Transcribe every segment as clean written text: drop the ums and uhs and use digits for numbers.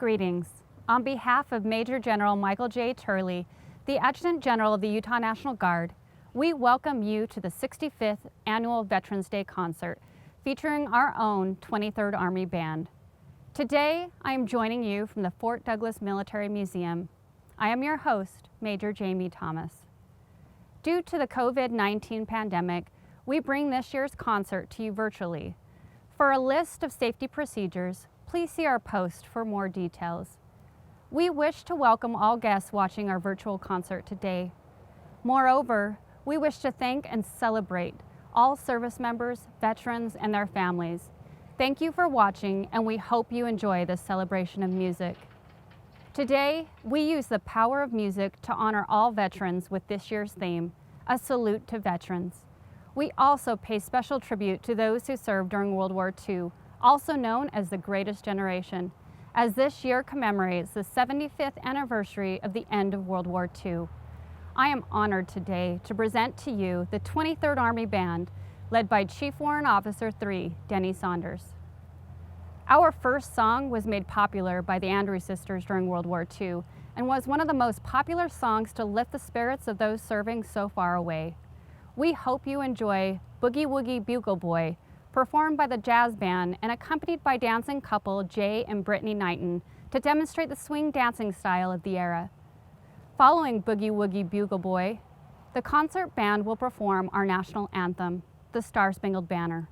Greetings. On behalf of Major General Michael J. Turley, the Adjutant General of the Utah National Guard, we welcome you to the 65th Annual Veterans Day Concert featuring our own 23rd Army Band. Today, I am joining you from the Fort Douglas Military Museum. I am your host, Major Jamie Thomas. Due to the COVID-19 pandemic, we bring this year's concert to you virtually. For a list of safety procedures, please see our post for more details. We wish to welcome all guests watching our virtual concert today. Moreover, we wish to thank and celebrate all service members, veterans, and their families. Thank you for watching, and we hope you enjoy this celebration of music. Today, we use the power of music to honor all veterans with this year's theme, A Salute to Veterans. We also pay special tribute to those who served during World War II, also known as the Greatest Generation, as this year commemorates the 75th anniversary of the end of World War II. I am honored today to present to you the 23rd Army Band, led by Chief Warrant Officer 3, Denny Saunders. Our first song was made popular by the Andrews Sisters during World War II and was one of the most popular songs to lift the spirits of those serving so far away. We hope you enjoy Boogie Woogie Bugle Boy, performed by the jazz band and accompanied by dancing couple Jay and Brittany Knighton to demonstrate the swing dancing style of the era. Following Boogie Woogie Bugle Boy, the concert band will perform our national anthem, the Star-Spangled Banner.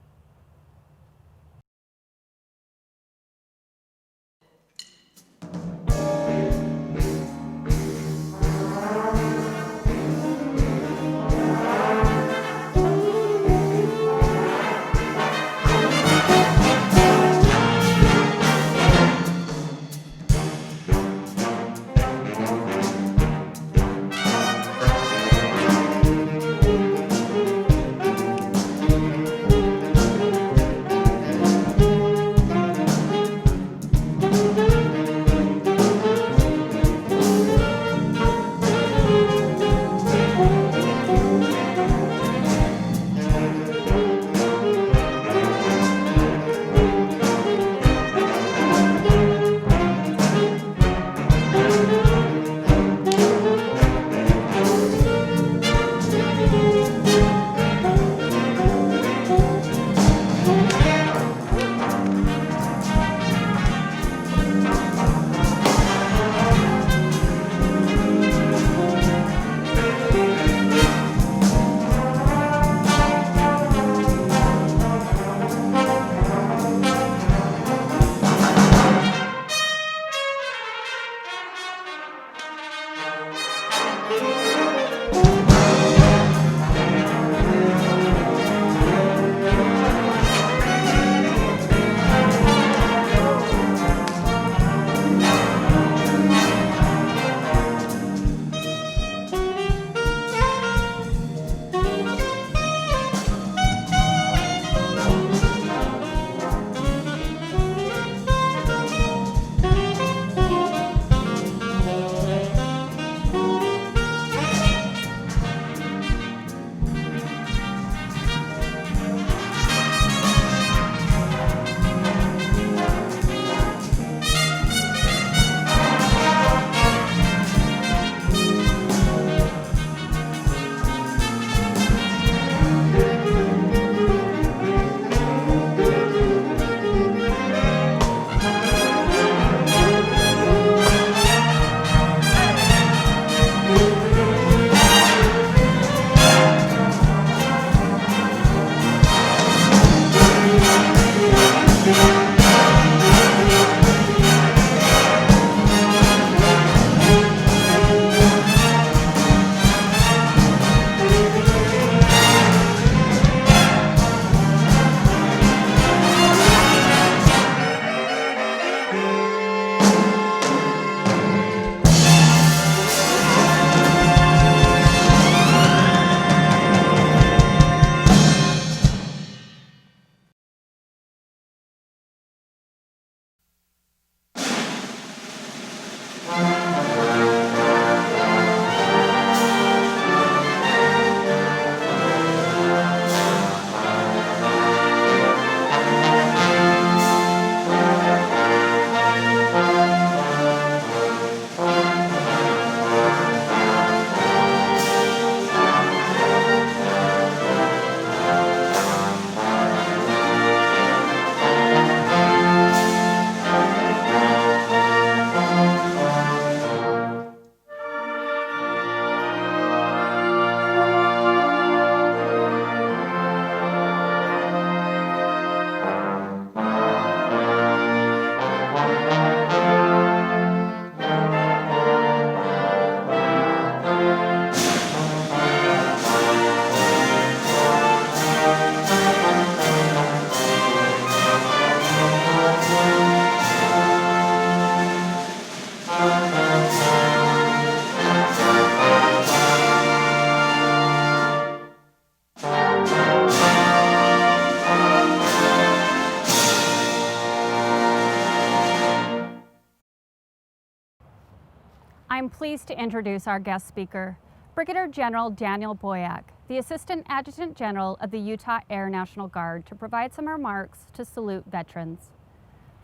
I'm pleased to introduce our guest speaker, Brigadier General Daniel Boyack, the Assistant Adjutant General of the Utah Air National Guard, to provide some remarks to salute veterans.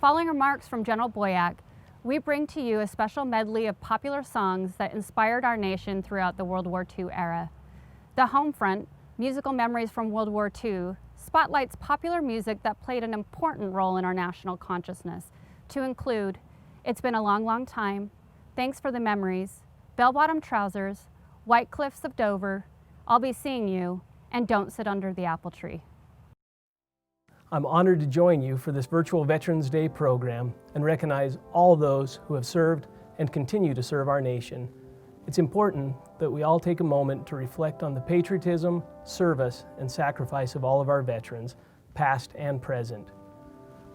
Following remarks from General Boyack, we bring to you a special medley of popular songs that inspired our nation throughout the World War II era. The Home Front, Musical Memories from World War II, spotlights popular music that played an important role in our national consciousness, to include It's Been a Long, Long Time, Thanks for the Memories, Bell-Bottom Trousers, White Cliffs of Dover, I'll Be Seeing You, and Don't Sit Under the Apple Tree. I'm honored to join you for this virtual Veterans Day program and recognize all those who have served and continue to serve our nation. It's important that we all take a moment to reflect on the patriotism, service, and sacrifice of all of our veterans, past and present.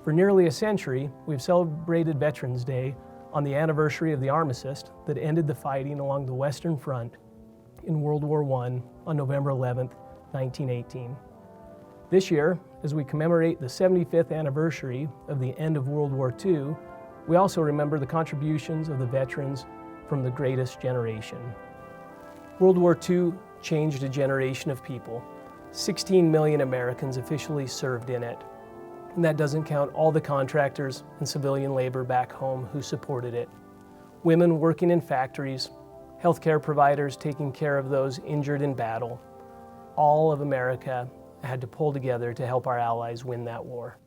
For nearly a century, we've celebrated Veterans Day on the anniversary of the armistice that ended the fighting along the Western Front in World War I on November 11, 1918. This year, as we commemorate the 75th anniversary of the end of World War II, we also remember the contributions of the veterans from the greatest generation. World War II changed a generation of people. 16 million Americans officially served in it. And that doesn't count all the contractors and civilian labor back home who supported it. Women working in factories, healthcare providers taking care of those injured in battle. All of America had to pull together to help our allies win that war.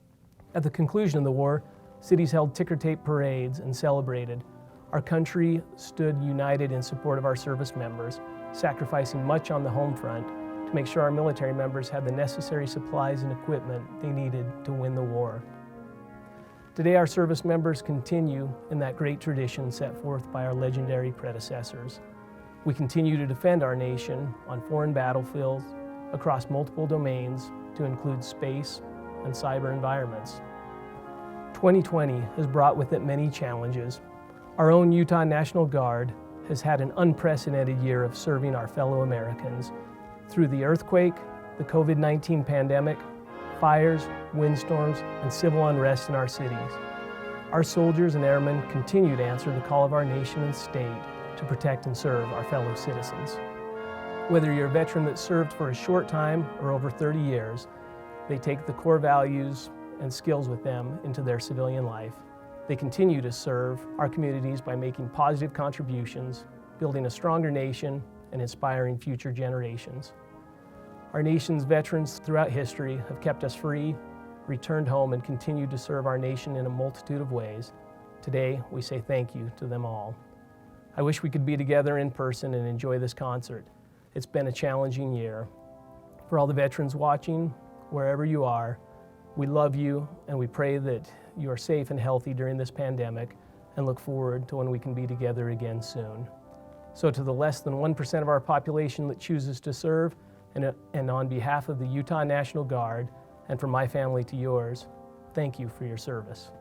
At the conclusion of the war, cities held ticker tape parades and celebrated. Our country stood united in support of our service members, sacrificing much on the home front to make sure our military members had the necessary supplies and equipment they needed to win the war. Today, our service members continue in that great tradition set forth by our legendary predecessors. We continue to defend our nation on foreign battlefields, across multiple domains to include space and cyber environments. 2020 has brought with it many challenges. Our own Utah National Guard has had an unprecedented year of serving our fellow Americans through the earthquake, the COVID-19 pandemic, fires, windstorms, and civil unrest in our cities. Our soldiers and airmen continue to answer the call of our nation and state to protect and serve our fellow citizens. Whether you're a veteran that served for a short time or over 30 years, they take the core values and skills with them into their civilian life. They continue to serve our communities by making positive contributions, building a stronger nation, and inspiring future generations. Our nation's veterans throughout history have kept us free, returned home, and continued to serve our nation in a multitude of ways. Today, we say thank you to them all. I wish we could be together in person and enjoy this concert. It's been a challenging year. For all the veterans watching, wherever you are, we love you and we pray that you are safe and healthy during this pandemic and look forward to when we can be together again soon. So to the less than 1% of our population that chooses to serve, and on behalf of the Utah National Guard and from my family to yours, thank you for your service.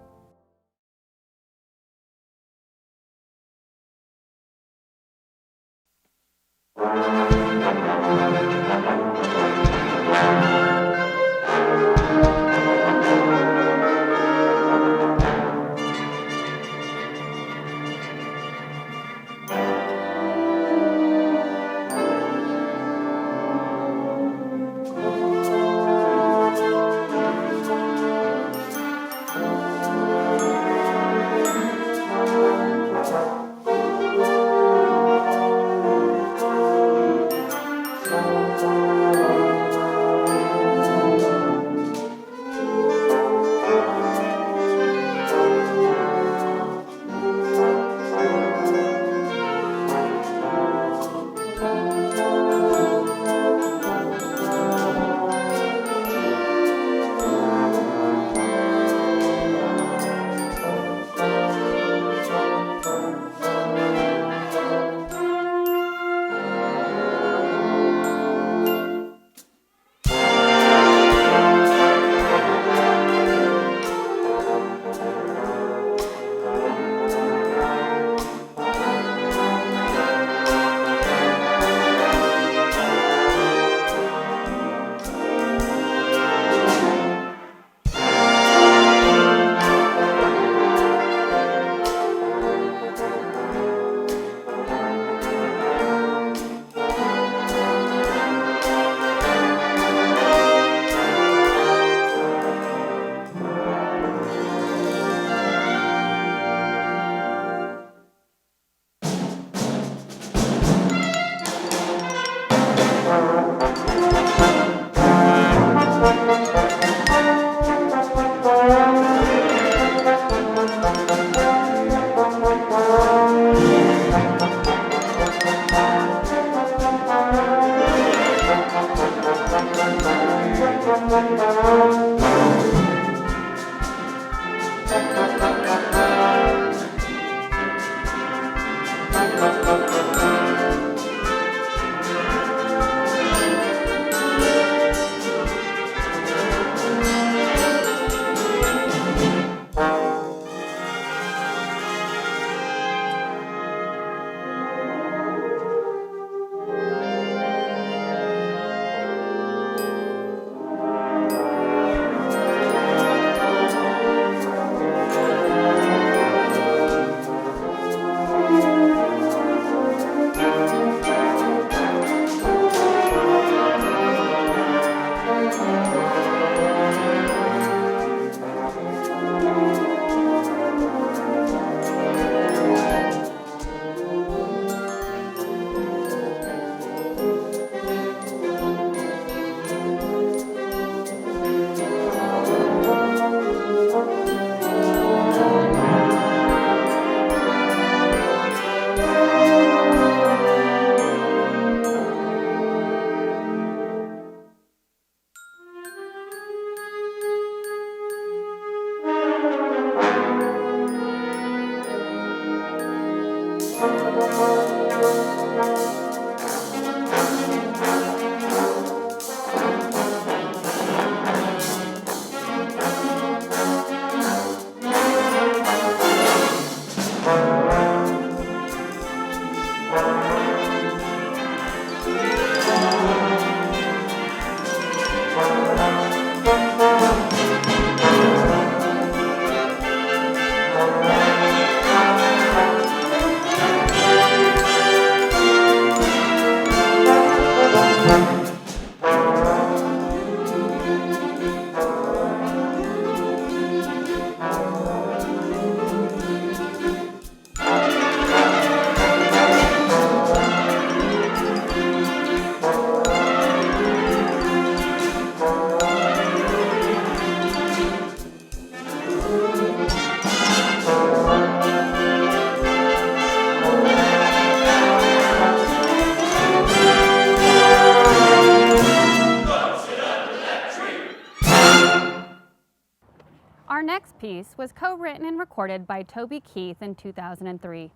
Our next piece was co-written and recorded by Toby Keith in 2003.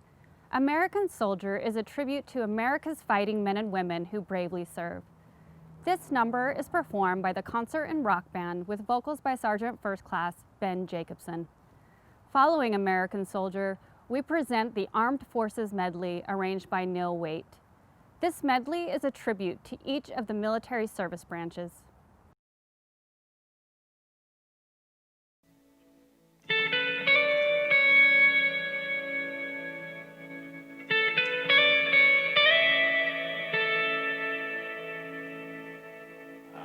American Soldier is a tribute to America's fighting men and women who bravely serve. This number is performed by the Concert and Rock Band with vocals by Sergeant First Class Ben Jacobson. Following American Soldier, we present the Armed Forces Medley arranged by Neil Waite. This medley is a tribute to each of the military service branches.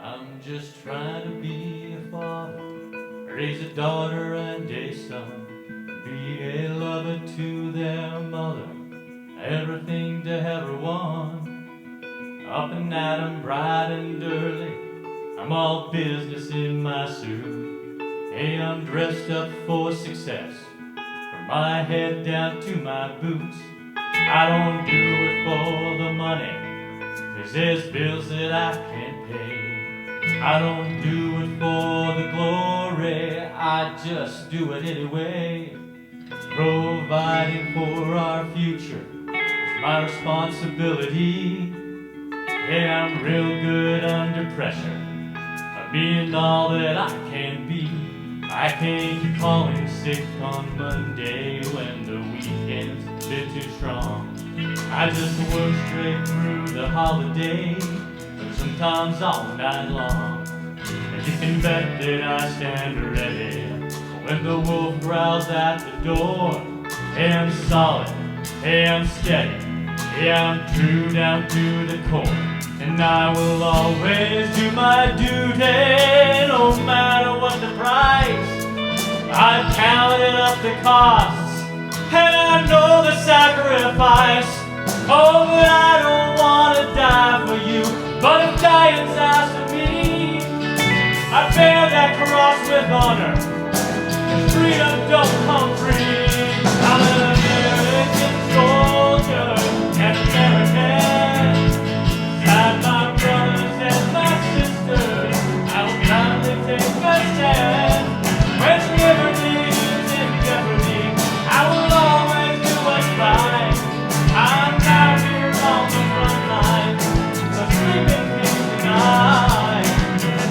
I'm just trying to be a father, raise a daughter and a son, be a lover to their mother, everything to everyone. Up and at 'em bright and early, I'm all business in my suit. Hey, I'm dressed up for success, from my head down to my boots. I don't do it for the money, 'cause there's bills that I can't pay. I don't do it for the glory, I just do it anyway. Providing for our future is my responsibility. Yeah, I'm real good under pressure, of being all that I can be. I can't keep calling sick on Monday when the weekend's a bit too strong. I just work straight through the holiday, sometimes all night long. And you can bet that I stand ready when the wolf growls at the door. Hey, I'm solid, hey, I'm steady, hey, I'm true down to the core. And I will always do my duty, no matter what the price. I've counted up the costs, and I know the sacrifice. Oh, but I don't want to die for you, but if dying's asked of me, I bear that cross with honor, 'cause freedom don't come free. I'm an American soldier, an American. Beside my brothers and my sisters, I will gladly take a stand. When liberty is in jeopardy, I will always do what's right. I'm out here on the front line, so sleep in peace tonight.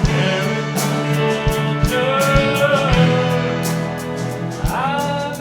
American soldier, I'm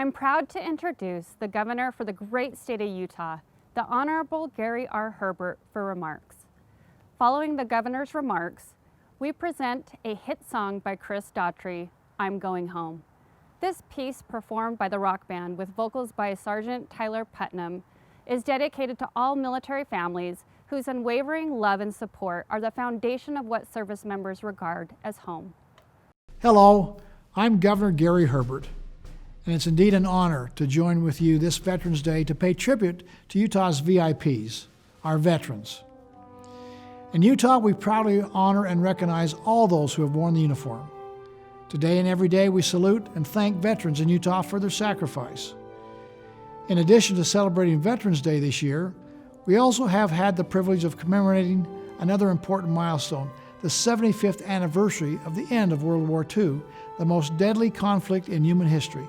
I'm proud to introduce the governor for the great state of Utah, the Honorable Gary R. Herbert, for remarks. Following the governor's remarks, we present a hit song by Chris Daughtry, I'm Going Home. This piece, performed by the rock band with vocals by Sergeant Tyler Putnam, is dedicated to all military families whose unwavering love and support are the foundation of what service members regard as home. Hello, I'm Governor Gary Herbert, and it's indeed an honor to join with you this Veterans Day to pay tribute to Utah's VIPs, our veterans. In Utah, we proudly honor and recognize all those who have worn the uniform. Today and every day, we salute and thank veterans in Utah for their sacrifice. In addition to celebrating Veterans Day this year, we also have had the privilege of commemorating another important milestone, the 75th anniversary of the end of World War II, the most deadly conflict in human history.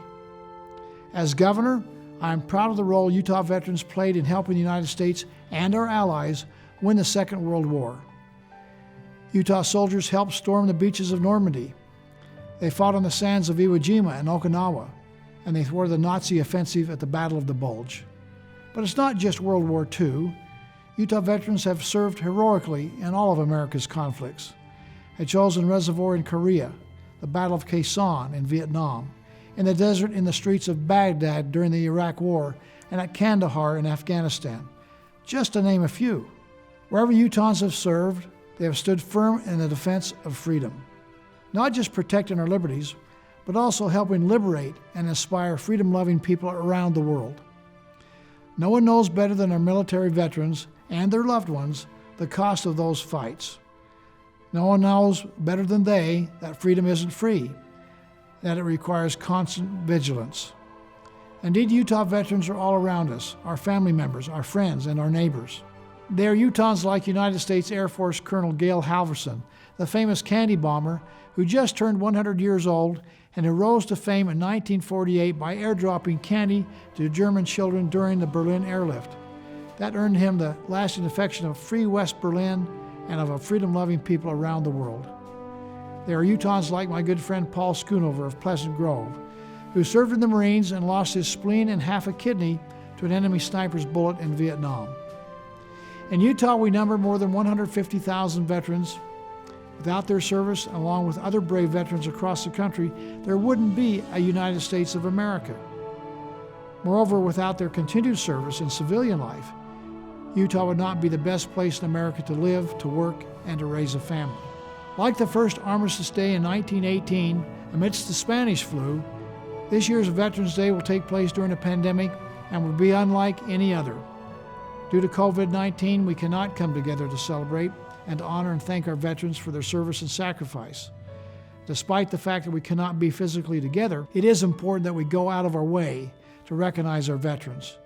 As governor, I am proud of the role Utah veterans played in helping the United States and our allies win the Second World War. Utah soldiers helped storm the beaches of Normandy. They fought on the sands of Iwo Jima and Okinawa, and they thwarted the Nazi offensive at the Battle of the Bulge. But it's not just World War II. Utah veterans have served heroically in all of America's conflicts. At Chosin Reservoir in Korea, the Battle of Khe Sanh in Vietnam, in the desert in the streets of Baghdad during the Iraq War, and at Kandahar in Afghanistan, just to name a few. Wherever Utahns have served, they have stood firm in the defense of freedom, not just protecting our liberties, but also helping liberate and inspire freedom-loving people around the world. No one knows better than our military veterans and their loved ones the cost of those fights. No one knows better than they that freedom isn't free, that it requires constant vigilance. Indeed, Utah veterans are all around us, our family members, our friends, and our neighbors. They are Utahns like United States Air Force Colonel Gail Halverson, the famous candy bomber who just turned 100 years old and who rose to fame in 1948 by airdropping candy to German children during the Berlin airlift. That earned him the lasting affection of free West Berlin and of a freedom-loving people around the world. There are Utahns like my good friend Paul Schoonover of Pleasant Grove, who served in the Marines and lost his spleen and half a kidney to an enemy sniper's bullet in Vietnam. In Utah, we number more than 150,000 veterans. Without their service, along with other brave veterans across the country, there wouldn't be a United States of America. Moreover, without their continued service in civilian life, Utah would not be the best place in America to live, to work, and to raise a family. Like the first Armistice Day in 1918, amidst the Spanish flu, this year's Veterans Day will take place during a pandemic and will be unlike any other. Due to COVID-19, we cannot come together to celebrate and to honor and thank our veterans for their service and sacrifice. Despite the fact that we cannot be physically together, it is important that we go out of our way to recognize our veterans.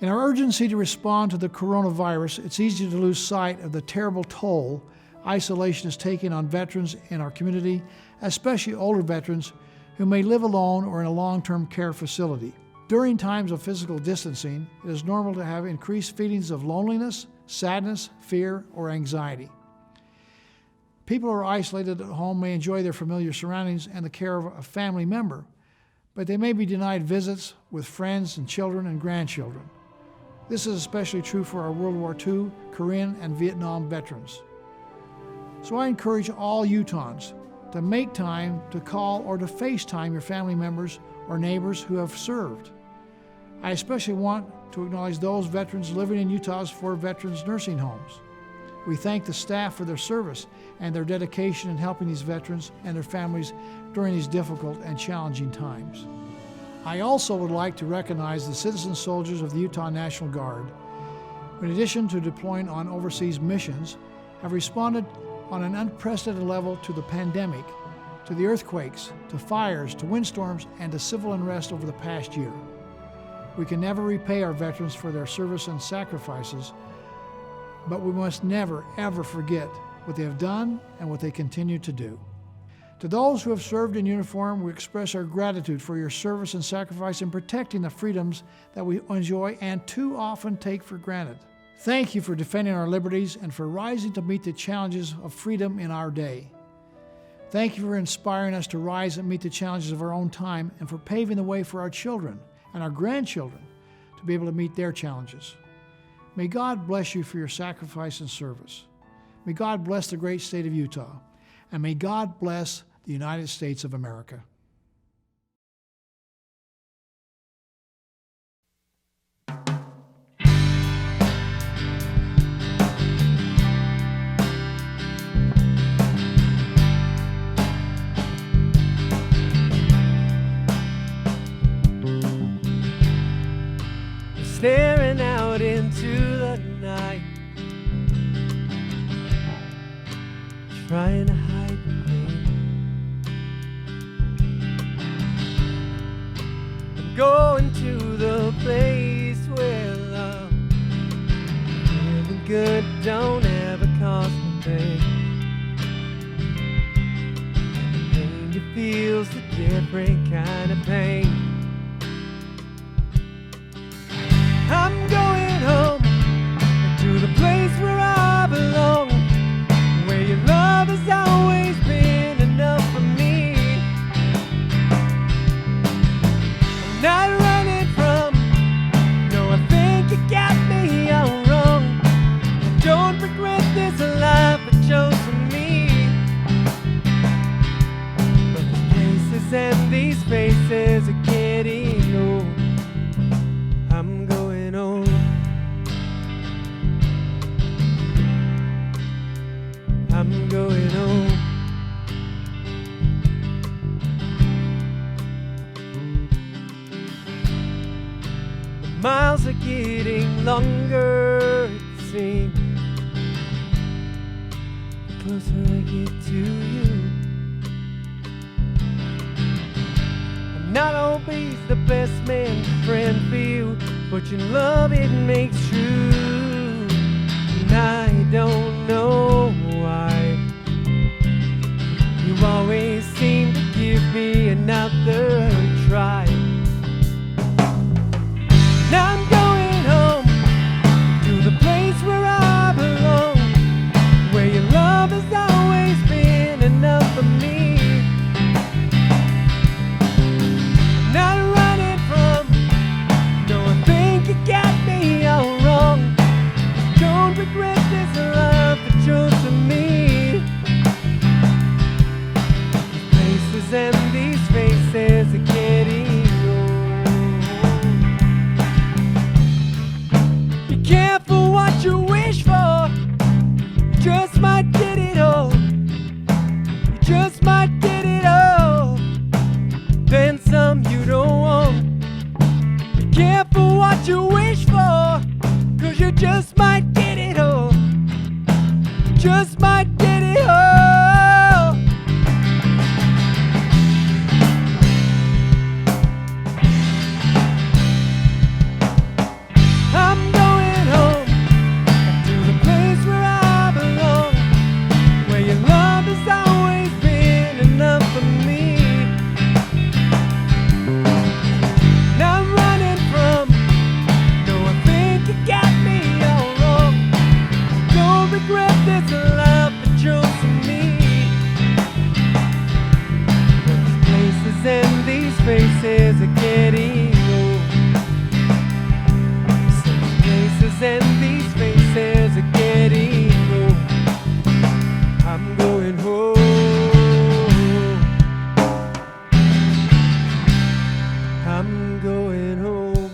In our urgency to respond to the coronavirus, it's easy to lose sight of the terrible toll isolation is taking on veterans in our community, especially older veterans who may live alone or in a long-term care facility. During times of physical distancing, it is normal to have increased feelings of loneliness, sadness, fear, or anxiety. People who are isolated at home may enjoy their familiar surroundings and the care of a family member, but they may be denied visits with friends and children and grandchildren. This is especially true for our World War II, Korean, and Vietnam veterans. So I encourage all Utahns to make time to call or to FaceTime your family members or neighbors who have served. I especially want to acknowledge those veterans living in Utah's 4 veterans nursing homes. We thank the staff for their service and their dedication in helping these veterans and their families during these difficult and challenging times. I also would like to recognize the citizen soldiers of the Utah National Guard, who, in addition to deploying on overseas missions, have responded on an unprecedented level to the pandemic, to the earthquakes, to fires, to windstorms, and to civil unrest over the past year. We can never repay our veterans for their service and sacrifices, but we must never, ever forget what they have done and what they continue to do. To those who have served in uniform, we express our gratitude for your service and sacrifice in protecting the freedoms that we enjoy and too often take for granted. Thank you for defending our liberties and for rising to meet the challenges of freedom in our day. Thank you for inspiring us to rise and meet the challenges of our own time and for paving the way for our children and our grandchildren to be able to meet their challenges. May God bless you for your sacrifice and service. May God bless the great state of Utah, and may God bless the United States of America. Staring out into the night, trying to hide the pain. I'm going to the place where love, feeling good, don't ever cost a thing. And the pain you feel's a different kind of pain. I'm going home to the place where I belong, where your love has always been enough for me. I'm not running from, no, I think you got me all wrong. I don't regret this life I chose for me. But the places and these faces are getting old. I'm going home. I'm going home. The miles are getting longer, it seems, the closer I get to you. I'm not always the best man, friend for you, but your love, it makes true. And I don't know why you always seem to give me another try. Now I'm going home to the place where I belong, where your love has always been enough for me. Not running from, no, I think you got me all wrong. Don't regret this life that chose for me. These places and these faces are getting old. Be careful what you wish for, you just might get it all. You just might get it all, then some you don't want. Be careful what you wish for, 'cause you just might get it all. You just might get it all. I'm going home to the place where I belong, where your love has always been enough for me. Not running from, no, I think you got me all wrong. Don't regret this life that chose for me. But these places and these faces are getting old. So these places and these faces are getting old. I'm going home. I'm going home.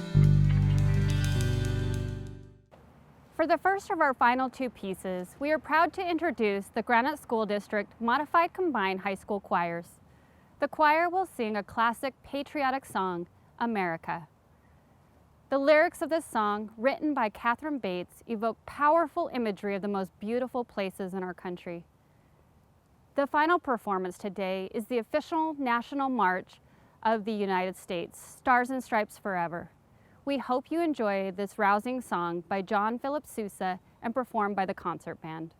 For the first of our final two pieces, we are proud to introduce the Granite School District Modified Combined High School Choirs. The choir will sing a classic patriotic song, America. The lyrics of this song, written by Catherine Bates, evoke powerful imagery of the most beautiful places in our country. The final performance today is the official national march of the United States, Stars and Stripes Forever. We hope you enjoy this rousing song by John Philip Sousa and performed by the concert band.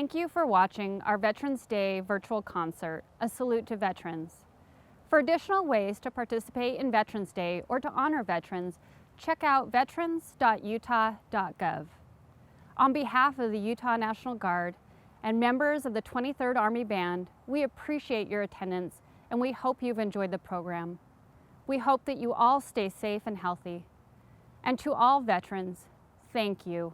Thank you for watching our Veterans Day virtual concert, A Salute to Veterans. For additional ways to participate in Veterans Day or to honor veterans, check out veterans.utah.gov. On behalf of the Utah National Guard and members of the 23rd Army Band, we appreciate your attendance and we hope you've enjoyed the program. We hope that you all stay safe and healthy. And to all veterans, thank you.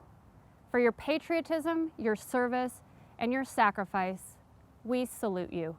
For your patriotism, your service, and your sacrifice, we salute you.